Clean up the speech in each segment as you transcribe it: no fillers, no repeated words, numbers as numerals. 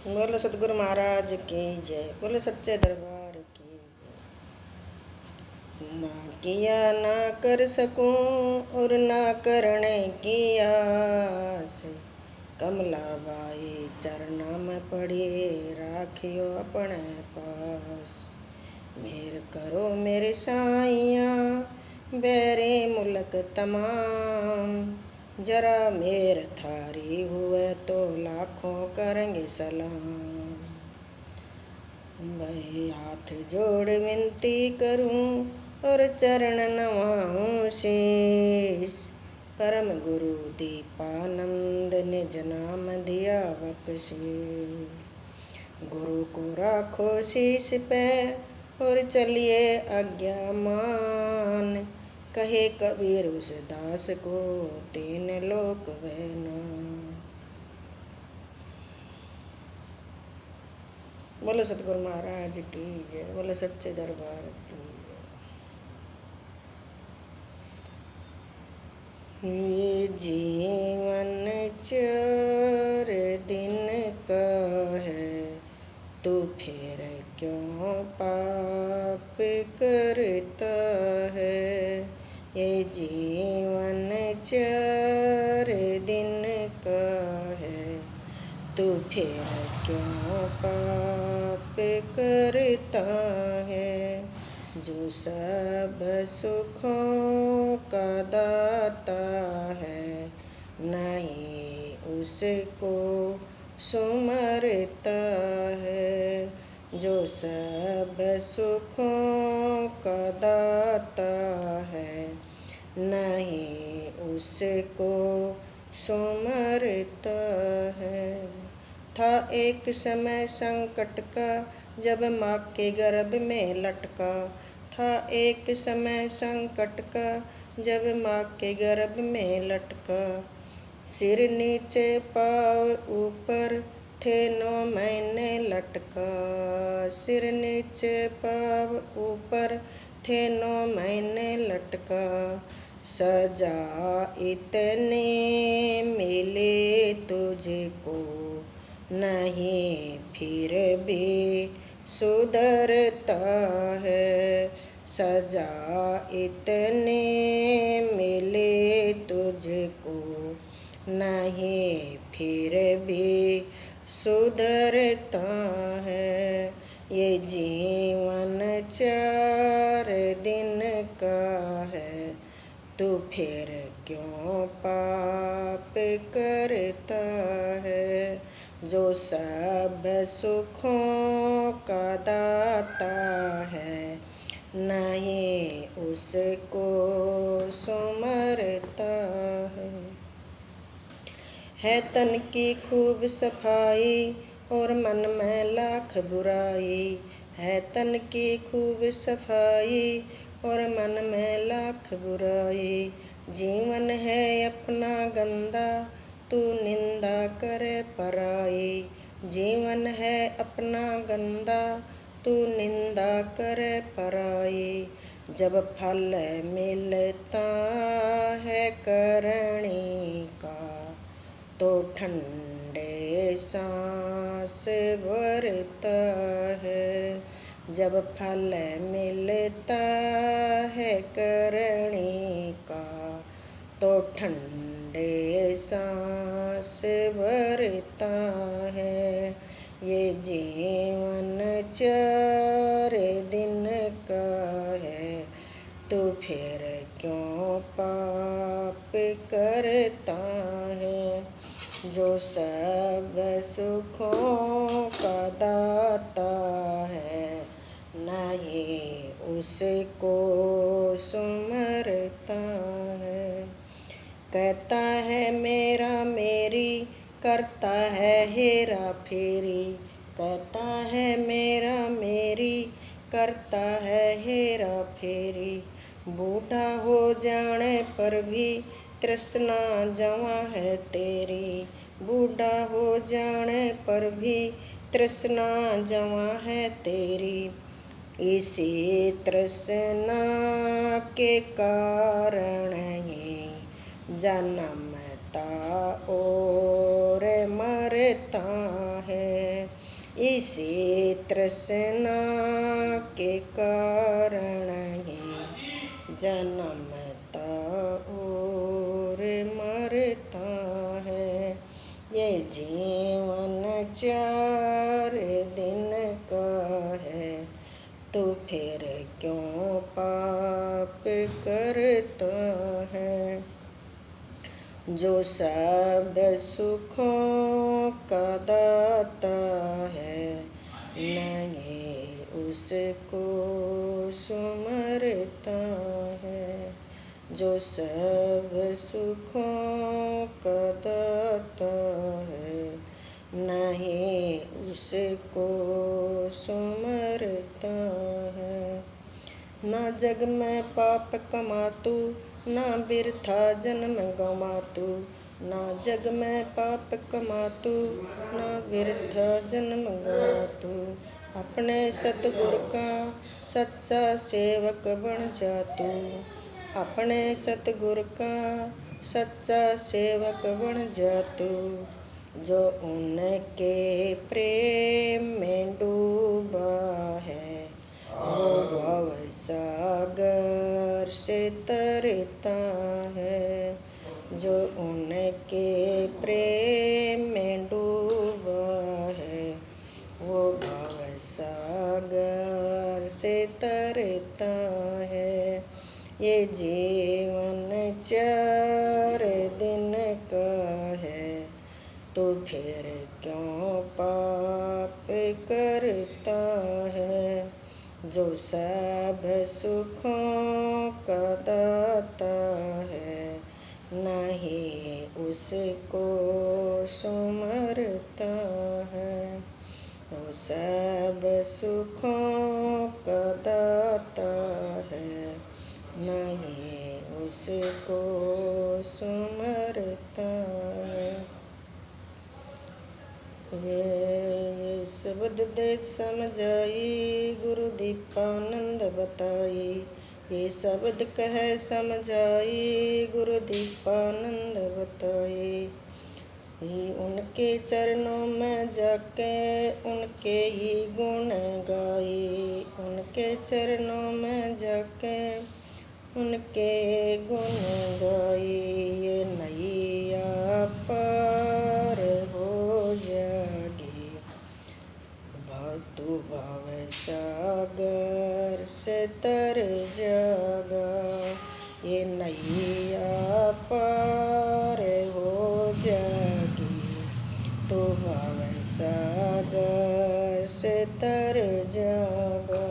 बोलो सतगुरु महाराज की जय। बोलो सच्चे दरबार की जय। ना किया ना कर सकूं और ना करने की आस, कमलाबाई चरना में पड़ी राखियो अपने पास। मेर करो मेरे साइया बैरे मुल्क तमाम, जरा मेर थारी हुए तो लाखों करेंगे सलाम। भाई हाथ जोड़ विनती करूं और चरण नवाऊं शीश, परम गुरु दीपानंद निज नाम दिया बख्शीश। गुरु को राखो शीश पे और चलिए आज्ञा मान, कहे कबीर उस दास को तीन लोक बहना। बोलो सतगुरु महाराज की जय। बोलो सच्चे दरबार की जय। ये जीवन 4 दिन का है, तू फिर क्यों पाप करता है। ये जीवन 4 दिन का है, तू फिर क्यों पाप करता है। जो सब सुखों का दाता है, नहीं उसको सुमरता है। जो सब सुखों का दाता है, नहीं उसको सुमरता है। था एक समय संकट का जब माँ के गर्भ में लटका, था एक समय संकट का जब माँ के गर्भ में लटका। सिर नीचे पाँव ऊपर थे 9 महीने लटका, सिर नीचे पाँव ऊपर थे 9 महीने लटका। सजा इतनी मिली तुझको, नहीं फिर भी सुधरता है। सजा इतनी मिली तुझको, नहीं फिर भी सुधरता है। ये जीवन 4 दिन का है, तू फिर क्यों पाप करता है। जो सब सुखों का दाता है, नहीं उसको सुमरता है। तन की खूब सफाई और मन में लाख बुराई, है तन की खूब सफाई और मन में लाख बुराई। जीवन है अपना गंदा, तू निंदा करे पराई। जीवन है अपना गंदा, तू निंदा करे पराई। जब फल मिलता है करनी का, तो ठंडे सांस भरता है। जब फल मिलता है करनी का, तो ठंडे सांस भरता है। ये जीवन 4 दिन का है, तो फिर क्यों पाप करता है। जो सब सुखों का दाता है, नहीं उसको सुमरता है। कहता है मेरा मेरी, करता है हेरा फेरी। कहता है मेरा मेरी, करता है हेरा फेरी। बूढ़ा हो जाने पर भी तृष्णा जवां है तेरी। बूढ़ा हो जाने पर भी तृष्णा जवां है तेरी। इसी तृष्णा के कारण ही जन्म मरता और मरता है, इसी तृष्णा के कारण ही जन्मता और मरता है। ये जीवन 4 दिन का है, तो फिर क्यों पाप करता है। जो सब सुखों का दाता है, नहीं उसको सुमरता है। जो सब सुखों का दाता है, नहीं उसको सुमरता है। ना जग में पाप कमातू, ना बिरथा जन्म गंवातू। ना जग में पाप कमातू, ना बिरथा जन्म गंवातू। अपने सतगुर का सच्चा सेवक बन जातू। अपने सतगुर का सच्चा सेवक बन जातू। जो उनके प्रेम में डूबा है, वो भव सागर से तरता है। जो उनके प्रेम में डूबा है, वो भव सागर से तरता है। ये जीवन 4 दिन का है, तो फिर क्यों पाप करता है। जो सब सुखों का दाता है, नहीं उसको सुमरता है। जो सब सुखों का दाता है, नहीं उसको सुमरता है। ये शब्द दे समझाई, गुरु दीपानंद बताई। ये शब्द कह समझाई, गुरु दीपानंद बताई। उनके चरणों में जाके उनके ही गुण गाई। उनके चरणों में जाके उनके गुण गाई। ये नैया पार हो जागी, तू भव सागर से तर जागा। ये नैया पार हो जागी, तो भव सागर से तर जागा।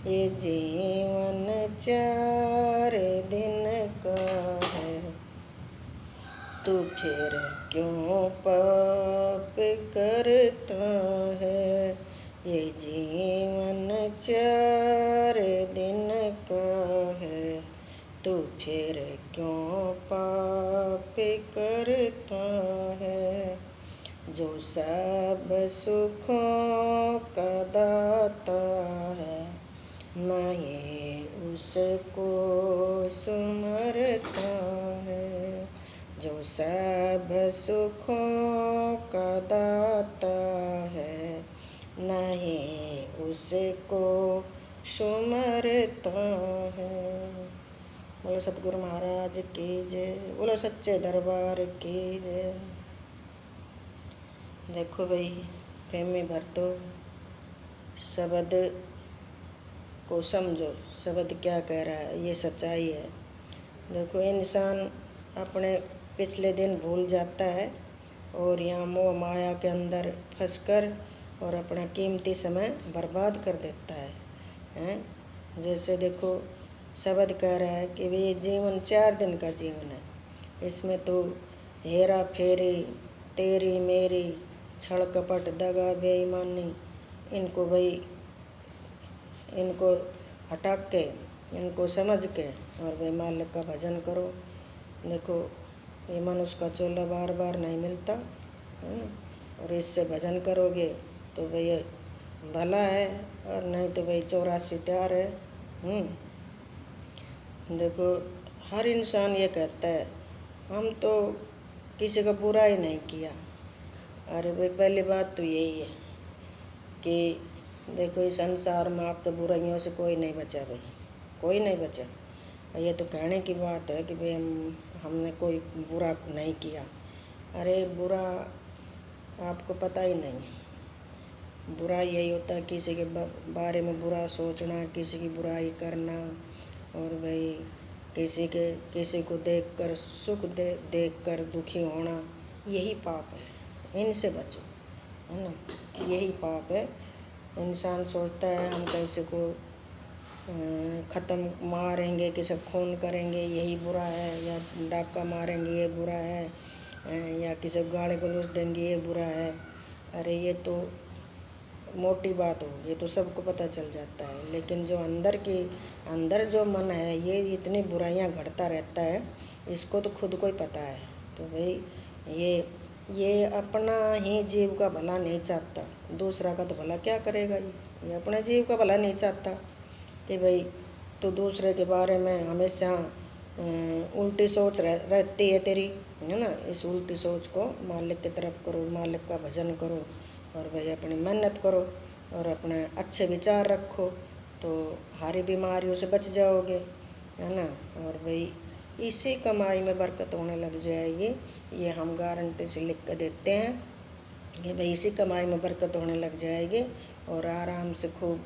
ये जीवन 4 दिन का है, तू फिर क्यों पाप करता है। ये जीवन 4 दिन का है, तू फिर क्यों पाप करता है। जो सब सुखों का दाता है, नहीं उसको सुमरता है। जो सब सुखों का दाता है, नहीं उसको सुमरता है। बोलो सतगुरु महाराज की जय। बोलो सच्चे दरबार की जय। देखो भाई प्रेमी भक्तों, शब्द को समझो, शब्द क्या कह रहा है, ये सच्चाई है। देखो इंसान अपने पिछले दिन भूल जाता है और यहाँ मोह माया के अंदर फंसकर और अपना कीमती समय बर्बाद कर देता है। जैसे देखो शब्द कह रहा है कि भाई जीवन 4 दिन का जीवन है, इसमें तो हेरा फेरी, तेरी मेरी, छल कपट, दगा, बेईमानी, इनको भाई इनको हटा के, इनको समझ के और भाई मालिक का भजन करो। देखो ये मनुष्य का चोला बार बार नहीं मिलता है ना, और इससे भजन करोगे तो भाई भला है, और नहीं तो भाई 84 त्यार है। देखो हर इंसान ये कहता है हम तो किसी का बुरा ही नहीं किया। अरे भाई पहली बात तो यही है कि देखो इस संसार में आपके बुराइयों से कोई नहीं बचा भाई, कोई नहीं बचा। ये तो कहने की बात है कि भाई हमने कोई बुरा नहीं किया। अरे बुरा आपको पता ही नहीं, बुरा यही होता है किसी के बारे में बुरा सोचना, किसी की बुराई करना, और भाई किसी को देखकर सुख देखकर दुखी होना, यही पाप है। इनसे बचो, है ना, यही पाप है। इंसान सोचता है हम कैसे को ख़त्म मारेंगे, किसी खून करेंगे यही बुरा है, या डाका मारेंगे ये बुरा है, या किसी गाली गलौज देंगे ये बुरा है। अरे ये तो मोटी बात हो, ये तो सबको पता चल जाता है। लेकिन जो अंदर जो मन है, ये इतनी बुराइयां घड़ता रहता है, इसको तो खुद को ही पता है। तो भाई ये अपना ही जीव का भला नहीं चाहता, दूसरा का तो भला क्या करेगा। ये अपने जीव का भला नहीं चाहता कि भाई तो दूसरे के बारे में हमेशा उल्टी सोच रहती है तेरी, है ना। इस उल्टी सोच को मालिक की तरफ करो, मालिक का भजन करो, और भाई अपनी मेहनत करो, और अपने अच्छे विचार रखो, तो हारी बीमारियों से बच जाओगे, है ना। और भाई इसी कमाई में बरकत होने लग जाएगी, ये हम गारंटी से लिख कर देते हैं कि भाई इसी कमाई में बरकत होने लग जाएगी, और आराम से खूब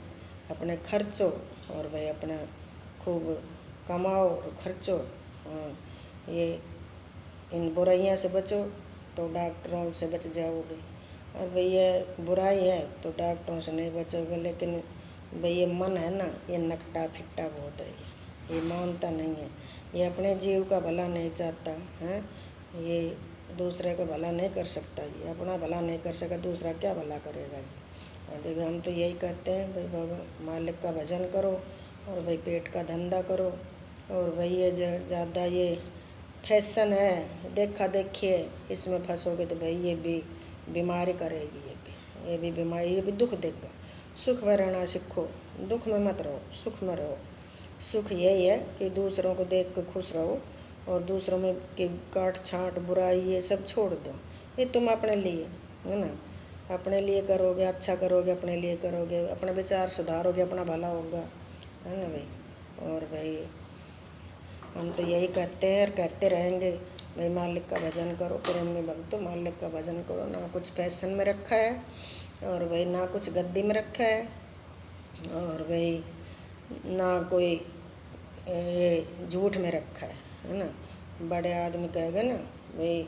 अपने खर्चो, और भाई अपना खूब कमाओ और खर्चो। ये इन बुराइयां से बचो तो डॉक्टरों से बच जाओगे। और भाई ये बुराई है तो डॉक्टरों से नहीं बचोगे। लेकिन भाई ये मन है ना, ये नकटा फिट्टा बहुत है, ये मानता नहीं है, ये अपने जीव का भला नहीं चाहता है, ये दूसरे का भला नहीं कर सकता, ये अपना भला नहीं कर सका, दूसरा क्या भला करेगा। और देखिए हम तो यही कहते हैं भाई बाबा मालिक का भजन करो, और भाई पेट का धंधा करो। और भाई ये ज़्यादा ये फैशन है, देखा देखिए, इसमें फंसोगे तो भाई ये भी बीमारी करेगी, ये भी बीमारी, ये भी दुख देगा। सुख में रहना सीखो, दुख में मत रहो, सुख में रहो। सुख यही है कि दूसरों को देख कर खुश रहो, और दूसरों में कि काट छाँट बुराई ये सब छोड़ दो। ये तुम अपने लिए, है ना, अपने लिए करोगे, अच्छा करोगे, अपने लिए करोगे, अपने विचार सुधारोगे, अपना भला होगा, है ना भाई। और भाई हम तो यही कहते हैं और कहते रहेंगे भाई मालिक का भजन करो, प्रेमी भक्तों मालिक का भजन करो। ना कुछ फैशन में रखा है, और भाई ना कुछ गद्दी में रखा है, और भाई ना कोई ये झूठ में रखा है ना। बड़े आदमी कहेगा ना भाई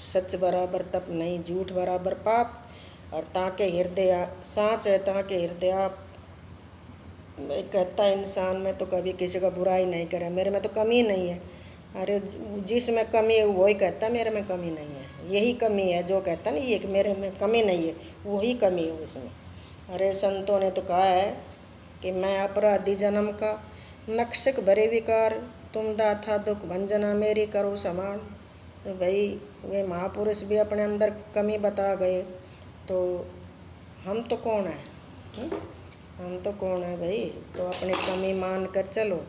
सच बराबर तप नहीं, झूठ बराबर पाप, और ताके हृदय साँच है ताके हृदय आप। मैं कहता इंसान में तो कभी किसी का बुराई नहीं करे, मेरे में तो कमी नहीं है। अरे जिसमें कमी है वही कहता मेरे में कमी नहीं है, यही कमी है जो कहता ना ये कि मेरे में कमी नहीं है, वही कमी है उसमें। अरे संतों ने तो कहा है कि मैं अपराधी जन्म का, नक्शक भरे विकार, तुम दाता दुख भंजना मेरी करो संभाल। तो भाई वे महापुरुष भी अपने अंदर कमी बता गए, तो हम तो कौन है, हम तो कौन है भाई। तो अपनी कमी मान कर चलो,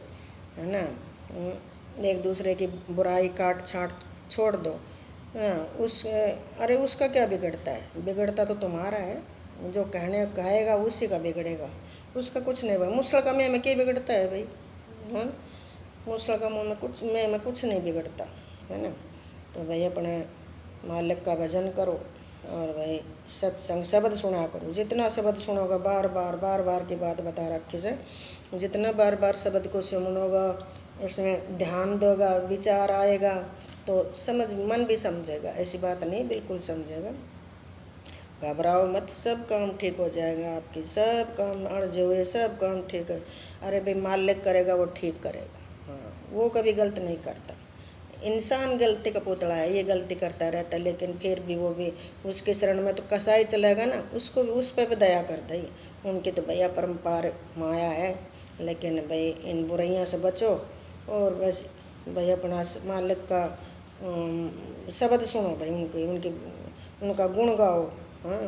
है ना। एक दूसरे की बुराई काट छाट छोड़ दो, अरे उसका क्या बिगड़ता है, बिगड़ता तो तुम्हारा है, जो कहेगा उसी का बिगड़ेगा, उसका कुछ नहीं भाई। मुसल का में क्या बिगड़ता है भाई, हाँ, मुसल का मुँह में कुछ नहीं बिगड़ता, है ना। तो भाई अपने मालिक का भजन करो, और भाई सत्संग शब्द सुना करो। जितना शब्द सुनोगा, बार बार की बात बता रखी से, जितना बार बार शब्द को सुनोगा, उसमें ध्यान दोगा, विचार आएगा, तो मन भी समझेगा। ऐसी बात नहीं, बिल्कुल समझेगा। घबराओ मत, सब काम ठीक हो जाएगा, आपकी सब काम अड़जे हुए सब काम ठीक है। अरे भाई मालिक करेगा वो ठीक करेगा, हाँ, वो कभी गलत नहीं करता। इंसान गलती का पुतला है, ये गलती करता रहता है, लेकिन फिर भी वो भी उसके शरण में तो कसाई चलेगा ना, उसको भी उस पर भी दया करता ही। उनकी तो भैया परम्पार माया है। लेकिन भाई इन बुराइयों से बचो, और बस भाई अपना मालिक का शब्द सुनो भाई, उनका गुण गाओ, हाँ,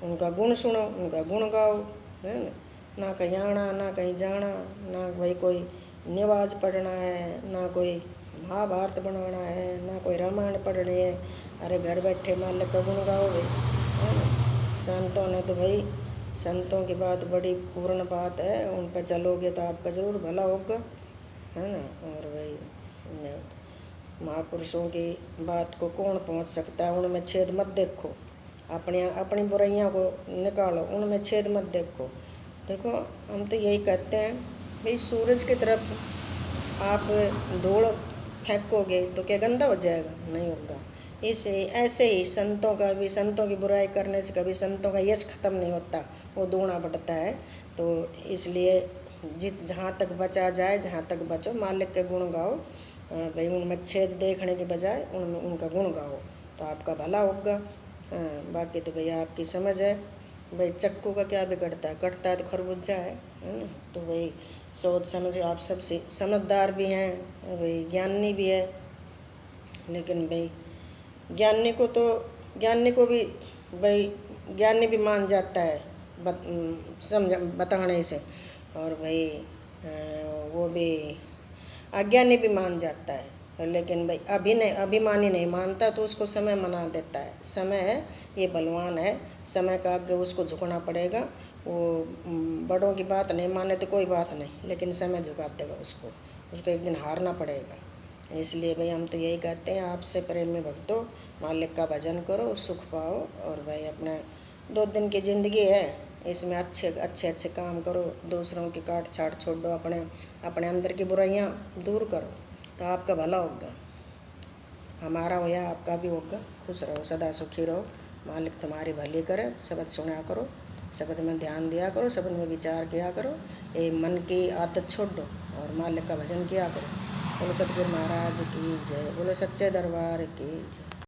उनका गुण सुनो, उनका गुण गाओ, है ना कहीं आना ना कहीं जाना, ना भाई कोई निवाज पढ़ना है, ना कोई महाभारत बनाना है, ना कोई रामायण पढ़नी है। अरे घर बैठे मालिक का गुण गाओगे, है ना। संतों ने तो भाई, संतों की बात बड़ी पूर्ण बात है, उन पर चलोगे तो आपका जरूर भला होगा, है ना। और भाई महापुरुषों की बात को कौन पहुंच सकता है, उनमें छेद मत देखो, अपनी अपनी बुराइयां को निकालो, उनमें छेद मत देखो। देखो हम तो यही कहते हैं भाई, सूरज की तरफ आप धूल फेंकोगे तो क्या गंदा हो जाएगा? नहीं होगा। इसे ऐसे ही संतों का भी, संतों की बुराई करने से कभी संतों का यश खत्म नहीं होता, वो दूना बढ़ता है। तो इसलिए जहाँ तक बचा जाए, जहाँ तक बचो, मालिक के गुण गाओ भाई, उनमें छेद देखने के बजाय उनमें उनका गुण गाओ तो आपका भला होगा। बाकी तो भैया आपकी समझ है भाई, चक्कू का क्या बिगड़ता है, कटता है तो खरबूजा है ना। तो भाई सोच समझ, आप सबसे समझदार भी हैं भाई, ज्ञानी भी है, लेकिन भाई ज्ञानी को भी भाई, ज्ञानी भी मान जाता है बताने से, और भाई वो भी अज्ञानी भी मान जाता है, लेकिन भाई अभिमानी नहीं मानता, तो उसको समय मना देता है। समय है, ये बलवान है, समय का आगे उसको झुकना पड़ेगा। वो बड़ों की बात नहीं माने तो कोई बात नहीं, लेकिन समय झुका देगा उसको एक दिन हारना पड़ेगा। इसलिए भाई हम तो यही कहते हैं, आपसे प्रेम में भक्तो, मालिक का भजन करो, सुख पाओ। और भाई अपने 2 दिन की ज़िंदगी है, इसमें अच्छे काम करो, दूसरों की काट छाट छोड़ दो, अपने अंदर की बुराइयां दूर करो, तो आपका भला होगा, हमारा हो या आपका भी होगा। खुश रहो, सदा सुखी रहो, मालिक तुम्हारी भली करे। शब्द सुना करो, शब्द में ध्यान दिया करो, शब्द में विचार किया करो, ये मन की आदत छोड़ दो और मालिक का भजन किया करो। बोलो सतगुरु महाराज की जय, बोलो सच्चे दरबार की जय।